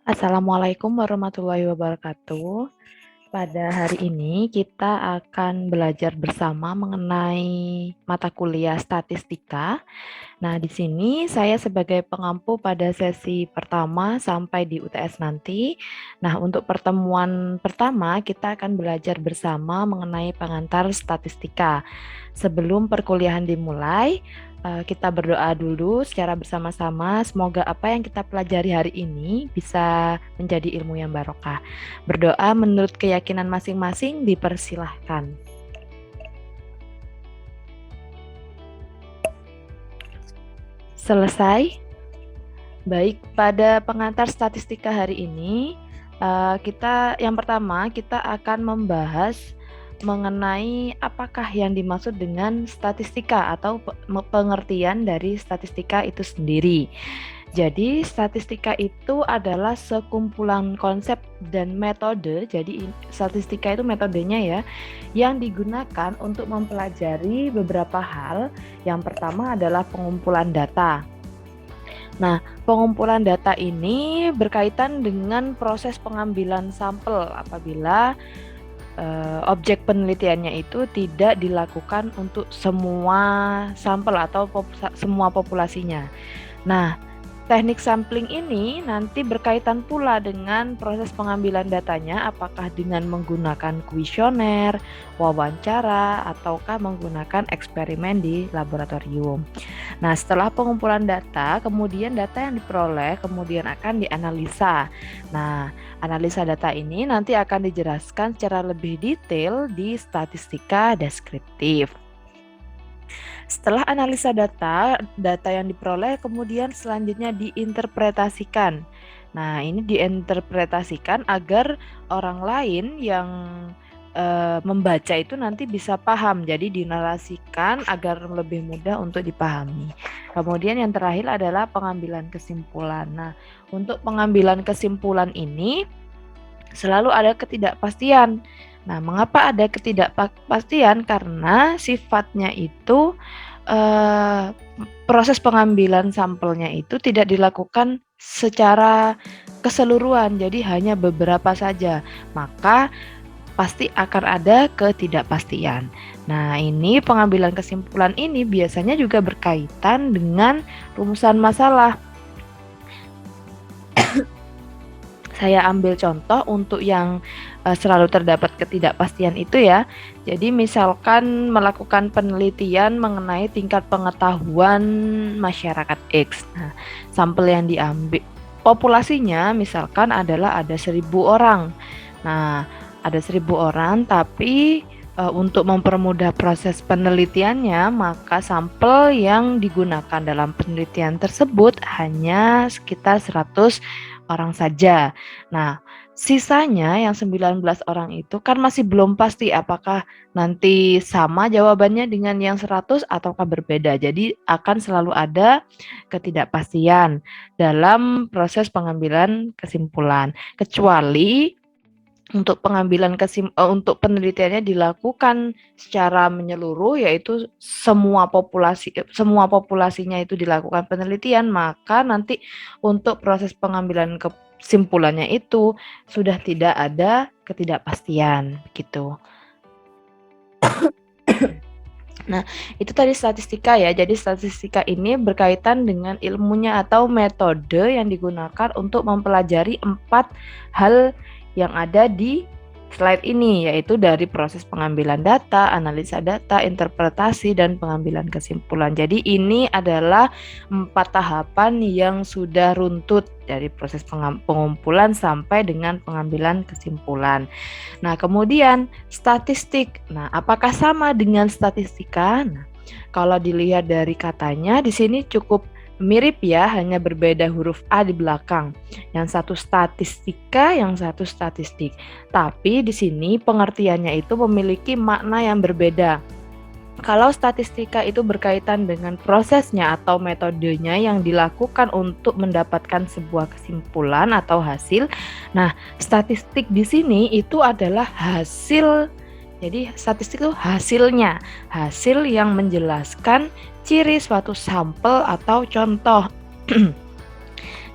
Assalamualaikum warahmatullahi wabarakatuh. Pada hari ini kita akan belajar bersama mengenai mata kuliah statistika. Nah, di sini saya sebagai pengampu pada sesi pertama sampai di UTS nanti. Nah, untuk pertemuan pertama kita akan belajar bersama mengenai pengantar statistika. Sebelum perkuliahan dimulai, kita berdoa dulu secara bersama-sama. Semoga apa yang kita pelajari hari ini bisa menjadi ilmu yang barokah. Berdoa menurut keyakinan masing-masing dipersilahkan. Selesai? Baik, pada pengantar statistika hari ini, yang pertama kita akan membahas mengenai apakah yang dimaksud dengan statistika atau pengertian dari statistika itu sendiri. Jadi, statistika itu adalah sekumpulan konsep dan metode. Jadi, statistika itu metodenya ya, yang digunakan untuk mempelajari beberapa hal. Yang pertama adalah pengumpulan data. Nah, pengumpulan data ini berkaitan dengan proses pengambilan sampel apabila objek penelitiannya itu tidak dilakukan untuk semua sampel atau semua populasinya. Nah, teknik sampling ini nanti berkaitan pula dengan proses pengambilan datanya, apakah dengan menggunakan kuesioner, wawancara, ataukah menggunakan eksperimen di laboratorium. Nah, setelah pengumpulan data, kemudian data yang diperoleh kemudian akan dianalisa. Nah, analisa data ini nanti akan dijelaskan secara lebih detail di statistika deskriptif. Setelah analisa data yang diperoleh kemudian selanjutnya diinterpretasikan. Nah, ini diinterpretasikan agar orang lain yang membaca itu nanti bisa paham. Jadi dinarasikan agar lebih mudah untuk dipahami. Kemudian yang terakhir adalah pengambilan kesimpulan. Nah, untuk pengambilan kesimpulan ini selalu ada ketidakpastian. Nah, mengapa ada ketidakpastian? Karena sifatnya itu proses pengambilan sampelnya itu tidak dilakukan secara keseluruhan, jadi hanya beberapa saja. Maka pasti akan ada ketidakpastian. Nah, ini pengambilan kesimpulan ini biasanya juga berkaitan dengan rumusan masalah. Saya ambil contoh untuk yang selalu terdapat ketidakpastian itu ya. Jadi misalkan melakukan penelitian mengenai tingkat pengetahuan masyarakat X. Nah, sampel yang diambil populasinya misalkan adalah ada 1.000 orang. Nah, ada 1.000 orang tapi untuk mempermudah proses penelitiannya, maka sampel yang digunakan dalam penelitian tersebut hanya sekitar 100 orang saja. Nah, sisanya yang 19 orang itu kan masih belum pasti apakah nanti sama jawabannya dengan yang 100 ataukah berbeda. Jadi akan selalu ada ketidakpastian dalam proses pengambilan kesimpulan. Kecuali untuk untuk penelitiannya dilakukan secara menyeluruh, yaitu semua populasinya itu dilakukan penelitian, maka nanti untuk proses pengambilan kesimpulannya itu sudah tidak ada ketidakpastian gitu. Nah, itu tadi statistika ya. Jadi statistika ini berkaitan dengan ilmunya atau metode yang digunakan untuk mempelajari 4 hal yang ada di slide ini, yaitu dari proses pengambilan data, analisa data, interpretasi, dan pengambilan kesimpulan. Jadi ini adalah 4 tahapan yang sudah runtut dari proses pengumpulan sampai dengan pengambilan kesimpulan. Nah, kemudian statistik. Nah, apakah sama dengan statistika? Nah, kalau dilihat dari katanya di sini cukup mirip ya, hanya berbeda huruf A di belakang. Yang satu statistika, yang satu statistik. Tapi di sini pengertiannya itu memiliki makna yang berbeda. Kalau statistika itu berkaitan dengan prosesnya atau metodenya yang dilakukan untuk mendapatkan sebuah kesimpulan atau hasil. Nah, statistik di sini itu adalah hasil. Jadi statistik itu hasilnya, hasil yang menjelaskan ciri suatu sampel atau contoh.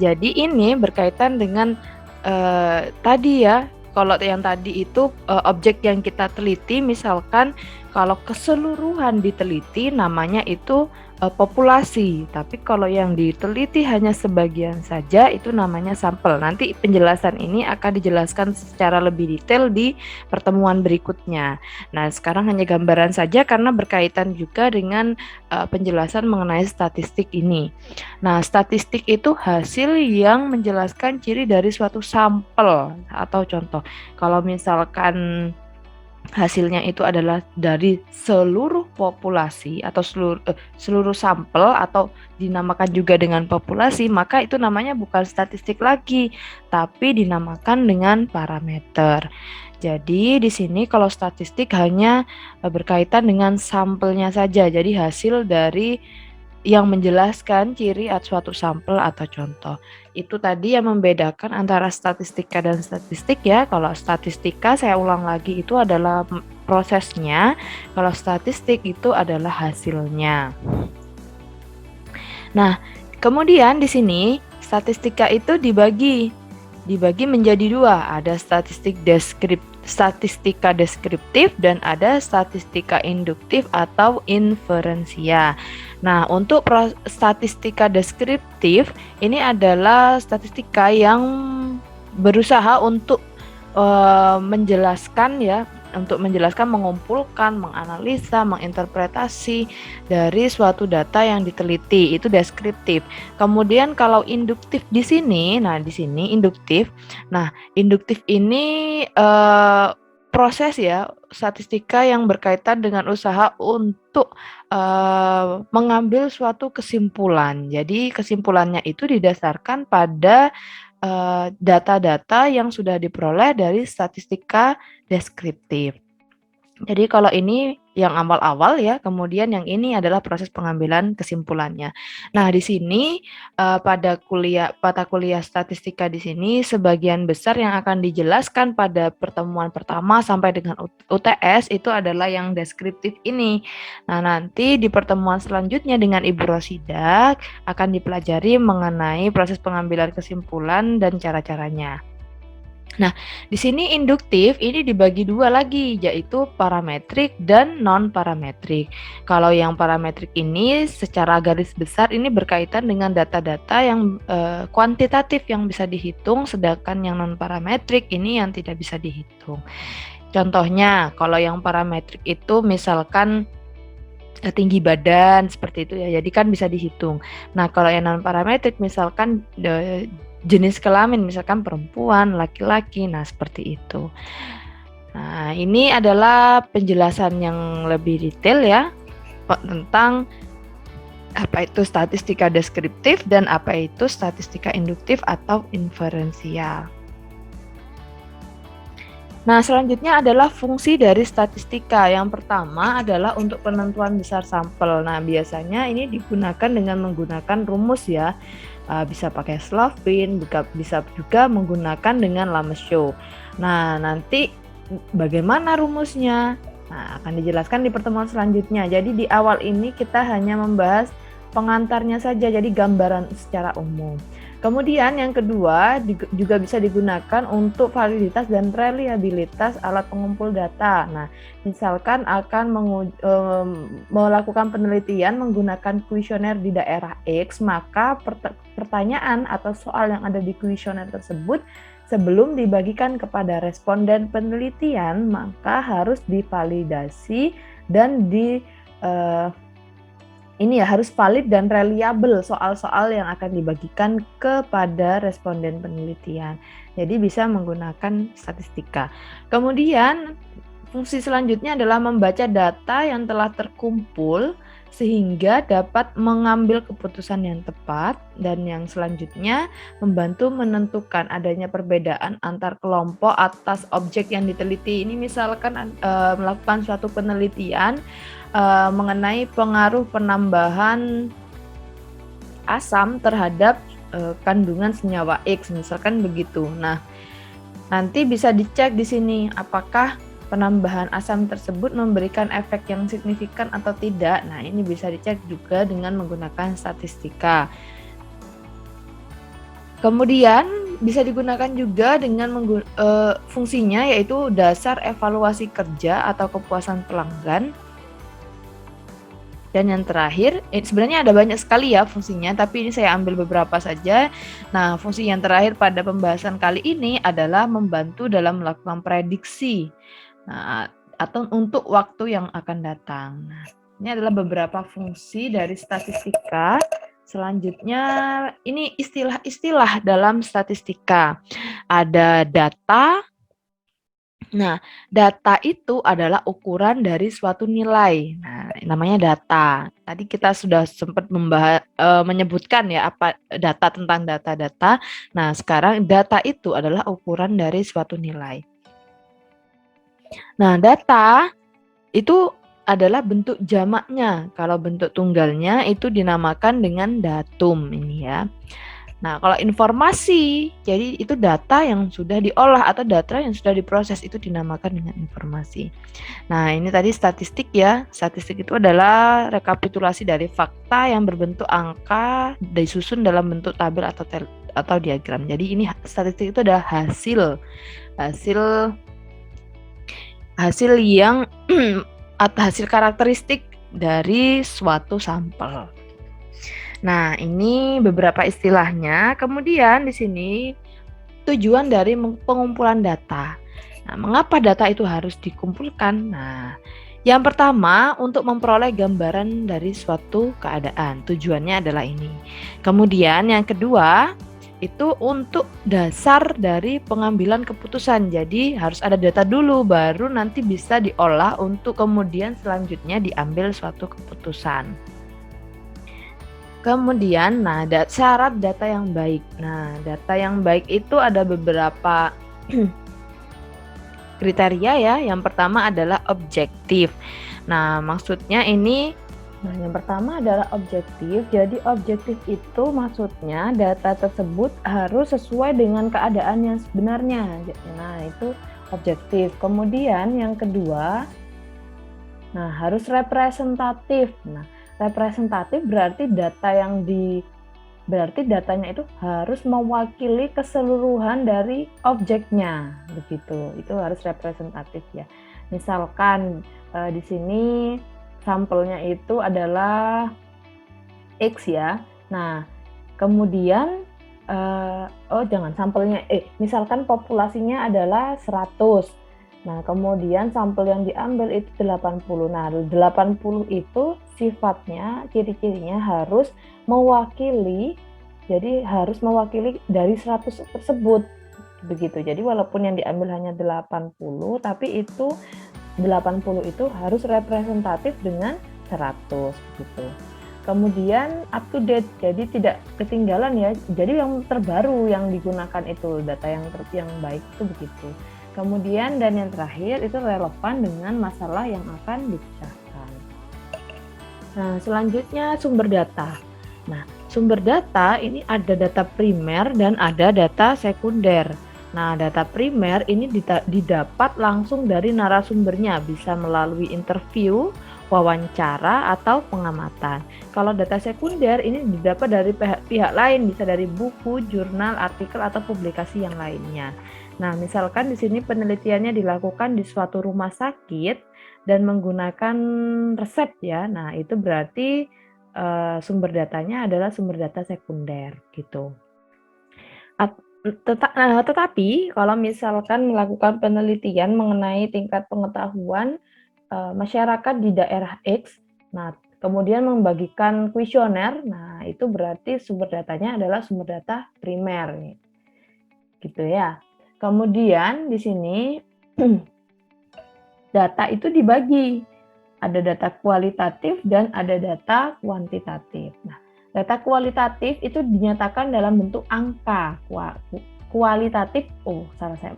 Jadi ini berkaitan dengan tadi ya, kalau yang tadi itu, objek yang kita teliti misalkan kalau keseluruhan diteliti namanya itu, populasi. Tapi kalau yang diteliti hanya sebagian saja itu namanya sampel. Nanti penjelasan ini akan dijelaskan secara lebih detail di pertemuan berikutnya. Nah, sekarang hanya gambaran saja karena berkaitan juga dengan, penjelasan mengenai statistik ini. Nah, statistik itu hasil yang menjelaskan ciri dari suatu sampel atau contoh. Kalau misalkan hasilnya itu adalah dari seluruh populasi atau seluruh sampel atau dinamakan juga dengan populasi, maka itu namanya bukan statistik lagi, tapi dinamakan dengan parameter. Jadi di sini kalau statistik hanya berkaitan dengan sampelnya saja. Jadi hasil dari yang menjelaskan ciri suatu sampel atau contoh. Itu tadi yang membedakan antara statistika dan statistik ya. Kalau statistika saya ulang lagi itu adalah prosesnya, kalau statistik itu adalah hasilnya. Nah, kemudian di sini statistika itu dibagi menjadi dua, ada statistika deskriptif dan ada statistika induktif atau inferensia. Nah, untuk statistika deskriptif ini adalah statistika yang berusaha untuk menjelaskan ya, untuk menjelaskan, mengumpulkan, menganalisa, menginterpretasi dari suatu data yang diteliti, itu deskriptif. Kemudian kalau induktif di sini, nah di sini induktif. Nah, induktif ini proses ya, statistika yang berkaitan dengan usaha untuk mengambil suatu kesimpulan. Jadi kesimpulannya itu didasarkan pada data-data yang sudah diperoleh dari statistika deskriptif. Jadi kalau ini yang awal-awal ya, kemudian yang ini adalah proses pengambilan kesimpulannya. Nah, di sini pada mata kuliah statistika di sini sebagian besar yang akan dijelaskan pada pertemuan pertama sampai dengan UTS itu adalah yang deskriptif ini. Nah, nanti di pertemuan selanjutnya dengan Ibu Rosida akan dipelajari mengenai proses pengambilan kesimpulan dan cara-caranya. Nah, di sini induktif ini dibagi dua lagi, yaitu parametrik dan non-parametrik. Kalau yang parametrik ini secara garis besar ini berkaitan dengan data-data yang kuantitatif yang bisa dihitung, sedangkan yang non-parametrik ini yang tidak bisa dihitung. Contohnya, kalau yang parametrik itu misalkan tinggi badan seperti itu ya, jadi kan bisa dihitung. Nah, kalau yang non-parametrik misalkan jenis kelamin, misalkan perempuan, laki-laki, nah seperti itu. Nah, ini adalah penjelasan yang lebih detail ya tentang apa itu statistika deskriptif dan apa itu statistika induktif atau inferensial. Nah, selanjutnya adalah fungsi dari statistika. Yang pertama adalah untuk penentuan besar sampel. Nah, biasanya ini digunakan dengan menggunakan rumus ya. Bisa pakai Slovin, bisa juga menggunakan dengan Lameshow. Nah, nanti bagaimana rumusnya? Nah, akan dijelaskan di pertemuan selanjutnya. Jadi di awal ini kita hanya membahas pengantarnya saja, jadi gambaran secara umum. Kemudian yang kedua juga bisa digunakan untuk validitas dan reliabilitas alat pengumpul data. Nah, misalkan akan melakukan penelitian menggunakan kuesioner di daerah X, maka pertanyaan atau soal yang ada di kuesioner tersebut sebelum dibagikan kepada responden penelitian, maka harus divalidasi dan harus valid dan reliable soal-soal yang akan dibagikan kepada responden penelitian. Jadi bisa menggunakan statistika. Kemudian fungsi selanjutnya adalah membaca data yang telah terkumpul sehingga dapat mengambil keputusan yang tepat, dan yang selanjutnya membantu menentukan adanya perbedaan antar kelompok atas objek yang diteliti. Ini misalkan melakukan suatu penelitian mengenai pengaruh penambahan asam terhadap kandungan senyawa X, misalkan begitu. Nah, nanti bisa dicek di sini apakah penambahan asam tersebut memberikan efek yang signifikan atau tidak. Nah, ini bisa dicek juga dengan menggunakan statistika. Kemudian bisa digunakan juga dengan fungsinya yaitu dasar evaluasi kerja atau kepuasan pelanggan. Dan yang terakhir, sebenarnya ada banyak sekali ya fungsinya, tapi ini saya ambil beberapa saja. Nah, fungsi yang terakhir pada pembahasan kali ini adalah membantu dalam melakukan prediksi. Nah, atau untuk waktu yang akan datang. Nah, ini adalah beberapa fungsi dari statistika. Selanjutnya, ini istilah-istilah dalam statistika. Ada data. Nah, data itu adalah ukuran dari suatu nilai. Nah, namanya data. Tadi kita sudah sempat menyebutkan ya apa data tentang data-data. Nah, sekarang data itu adalah ukuran dari suatu nilai. Nah, data itu adalah bentuk jamaknya. Kalau bentuk tunggalnya itu dinamakan dengan datum ini ya. Nah, kalau informasi, jadi itu data yang sudah diolah atau data yang sudah diproses itu dinamakan dengan informasi. Nah, ini tadi statistik ya. Statistik itu adalah rekapitulasi dari fakta yang berbentuk angka disusun dalam bentuk tabel atau diagram. Jadi ini statistik itu adalah hasil yang atau hasil karakteristik dari suatu sampel. Nah, ini beberapa istilahnya. Kemudian di sini tujuan dari pengumpulan data. Nah, mengapa data itu harus dikumpulkan? Nah, yang pertama untuk memperoleh gambaran dari suatu keadaan. Tujuannya adalah ini. Kemudian yang kedua itu untuk dasar dari pengambilan keputusan. Jadi harus ada data dulu baru nanti bisa diolah untuk kemudian selanjutnya diambil suatu keputusan. Kemudian, syarat data yang baik. Nah, data yang baik itu ada beberapa kriteria ya. Yang pertama adalah objektif. Nah, maksudnya ini, yang pertama adalah objektif. Jadi objektif itu maksudnya data tersebut harus sesuai dengan keadaan yang sebenarnya. Nah, itu objektif. Kemudian yang kedua, harus representatif. Nah, representatif berarti datanya itu harus mewakili keseluruhan dari objeknya, begitu. Itu harus representatif ya. Misalkan di sini sampelnya itu adalah X ya. Nah, kemudian misalkan populasinya adalah 100. Nah, kemudian sampel yang diambil itu 80. Nah, 80 itu sifatnya, ciri-cirinya harus mewakili, jadi harus mewakili dari 100 tersebut. Begitu. Jadi walaupun yang diambil hanya 80, tapi itu 80 itu harus representatif dengan 100 gitu. Kemudian up to date, jadi tidak ketinggalan ya. Jadi yang terbaru yang digunakan itu data yang baik itu begitu. Kemudian dan yang terakhir itu relevan dengan masalah yang akan dipecahkan. Nah, selanjutnya sumber data. Nah, sumber data ini ada data primer dan ada data sekunder. Nah, data primer ini didapat langsung dari narasumbernya, bisa melalui interview, wawancara, atau pengamatan. Kalau data sekunder ini didapat dari pihak lain, bisa dari buku, jurnal, artikel, atau publikasi yang lainnya. Nah, misalkan di sini penelitiannya dilakukan di suatu rumah sakit dan menggunakan resep ya. Nah, itu berarti sumber datanya adalah sumber data sekunder gitu. Tetapi kalau misalkan melakukan penelitian mengenai tingkat pengetahuan masyarakat di daerah X, nah kemudian membagikan kuesioner, nah itu berarti sumber datanya adalah sumber data primer, gitu ya. Kemudian di sini data itu dibagi, ada data kualitatif dan ada data kuantitatif. Nah, data kualitatif itu dinyatakan dalam bentuk angka. Kualitatif,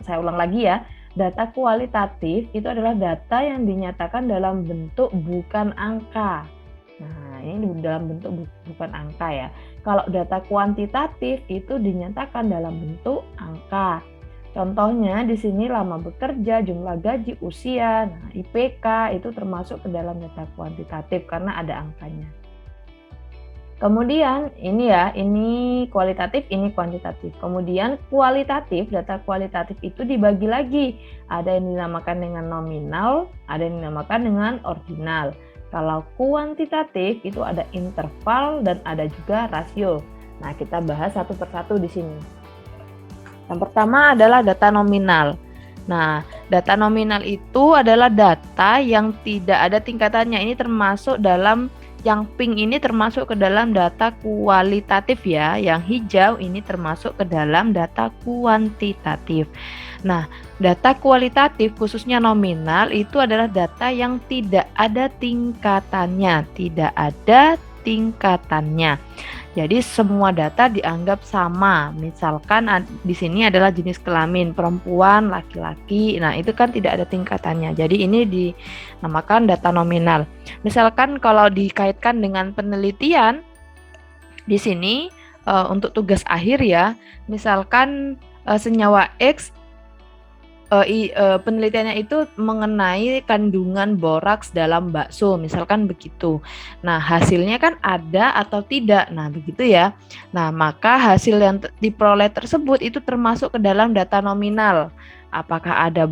saya ulang lagi ya. Data kualitatif itu adalah data yang dinyatakan dalam bentuk bukan angka. Nah, ini dalam bentuk bukan angka ya. Kalau data kuantitatif itu dinyatakan dalam bentuk angka. Contohnya di sini lama bekerja, jumlah gaji, usia, nah IPK itu termasuk ke dalam data kuantitatif karena ada angkanya. Kemudian ini ya, ini kualitatif, ini kuantitatif. Kemudian kualitatif, data kualitatif itu dibagi lagi. Ada yang dinamakan dengan nominal, ada yang dinamakan dengan ordinal. Kalau kuantitatif itu ada interval dan ada juga rasio. Nah, kita bahas satu persatu di sini. Yang pertama adalah data nominal. Nah, data nominal itu adalah data yang tidak ada tingkatannya. Ini termasuk dalam yang pink ini termasuk ke dalam data kualitatif ya. Yang hijau ini termasuk ke dalam data kuantitatif. Nah, data kualitatif khususnya nominal itu adalah data yang tidak ada tingkatannya, tidak ada tingkatannya. Jadi semua data dianggap sama. Misalkan di sini adalah jenis kelamin perempuan, laki-laki. Nah, itu kan tidak ada tingkatannya. Jadi ini dinamakan data nominal. Misalkan kalau dikaitkan dengan penelitian di sini untuk tugas akhir ya, misalkan senyawa X penelitiannya itu mengenai kandungan boraks dalam bakso, misalkan begitu. Nah, hasilnya kan ada atau tidak. Nah, begitu ya. Nah, maka hasil yang diperoleh tersebut itu termasuk ke dalam data nominal. Apakah ada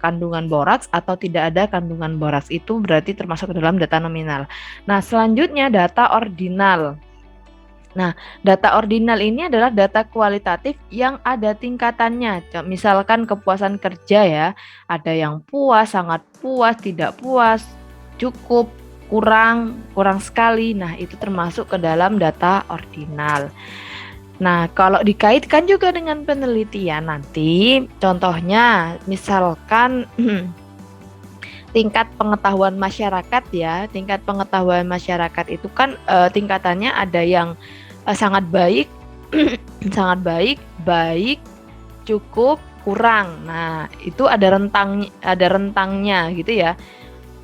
kandungan boraks atau tidak ada kandungan boraks, itu berarti termasuk ke dalam data nominal. Nah, selanjutnya data ordinal. Nah, data ordinal ini adalah data kualitatif yang ada tingkatannya. Misalkan kepuasan kerja ya, ada yang puas, sangat puas, tidak puas, cukup, kurang sekali. Nah, itu termasuk ke dalam data ordinal. Nah, kalau dikaitkan juga dengan penelitian nanti, contohnya misalkan tingkat pengetahuan masyarakat ya, tingkat pengetahuan masyarakat itu kan tingkatannya ada yang sangat baik, sangat baik, baik, cukup, kurang. Nah, itu ada rentangnya gitu ya.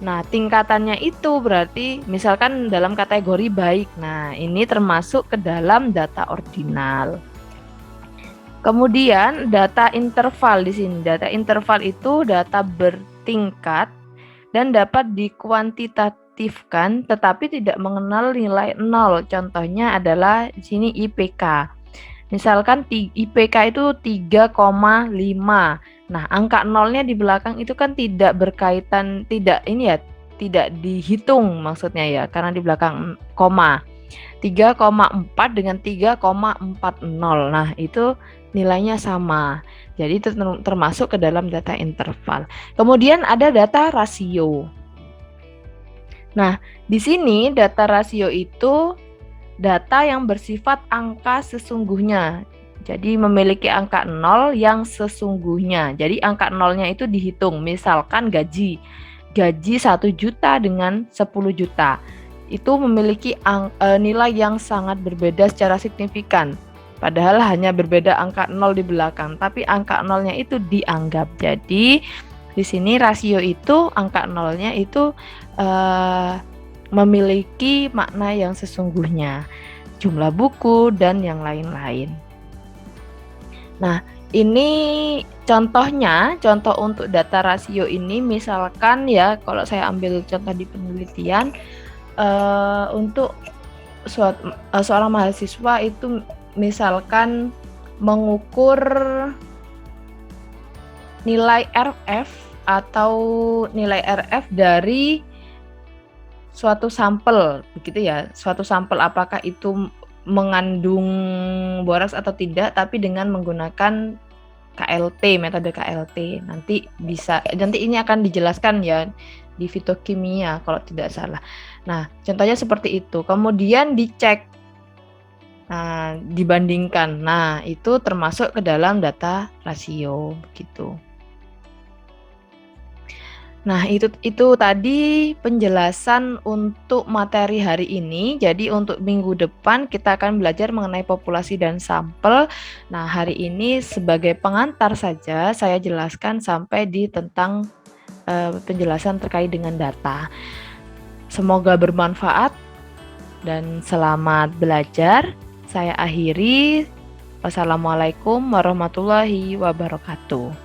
Nah, tingkatannya itu berarti misalkan dalam kategori baik. Nah, ini termasuk ke dalam data ordinal. Kemudian data interval di sini. Data interval itu data bertingkat dan dapat dikuantitatifkan tetapi tidak mengenal nilai 0. Contohnya adalah di sini IPK. Misalkan IPK itu 3,5. Nah, angka nolnya di belakang itu kan tidak berkaitan, tidak ini ya, tidak dihitung maksudnya ya, karena di belakang koma. 3,4 dengan 3,40. Nah, itu nilainya sama. Jadi itu termasuk ke dalam data interval. Kemudian ada data rasio. Nah, di sini data rasio itu data yang bersifat angka sesungguhnya. Jadi memiliki angka 0 yang sesungguhnya. Jadi angka 0-nya itu dihitung. Misalkan gaji 1 juta dengan 10 juta. Itu memiliki nilai yang sangat berbeda secara signifikan. Padahal hanya berbeda angka 0 di belakang, tapi angka 0-nya itu dianggap. Jadi di sini rasio itu angka 0-nya itu memiliki makna yang sesungguhnya, jumlah buku dan yang lain-lain. Nah, ini contohnya, contoh untuk data rasio ini misalkan ya, kalau saya ambil contoh di penelitian untuk seorang mahasiswa itu misalkan mengukur nilai RF atau nilai RF dari suatu sampel, begitu ya. Suatu sampel apakah itu mengandung boraks atau tidak, tapi dengan menggunakan KLT, metode KLT. Nanti ini akan dijelaskan ya di fitokimia kalau tidak salah. Nah, contohnya seperti itu. Kemudian dicek, nah, dibandingkan. Nah, itu termasuk ke dalam data rasio begitu. Nah, itu tadi penjelasan untuk materi hari ini. Jadi untuk minggu depan kita akan belajar mengenai populasi dan sampel. Nah, hari ini sebagai pengantar saja saya jelaskan sampai di tentang penjelasan terkait dengan data. Semoga bermanfaat dan selamat belajar. Saya akhiri. Wassalamualaikum warahmatullahi wabarakatuh.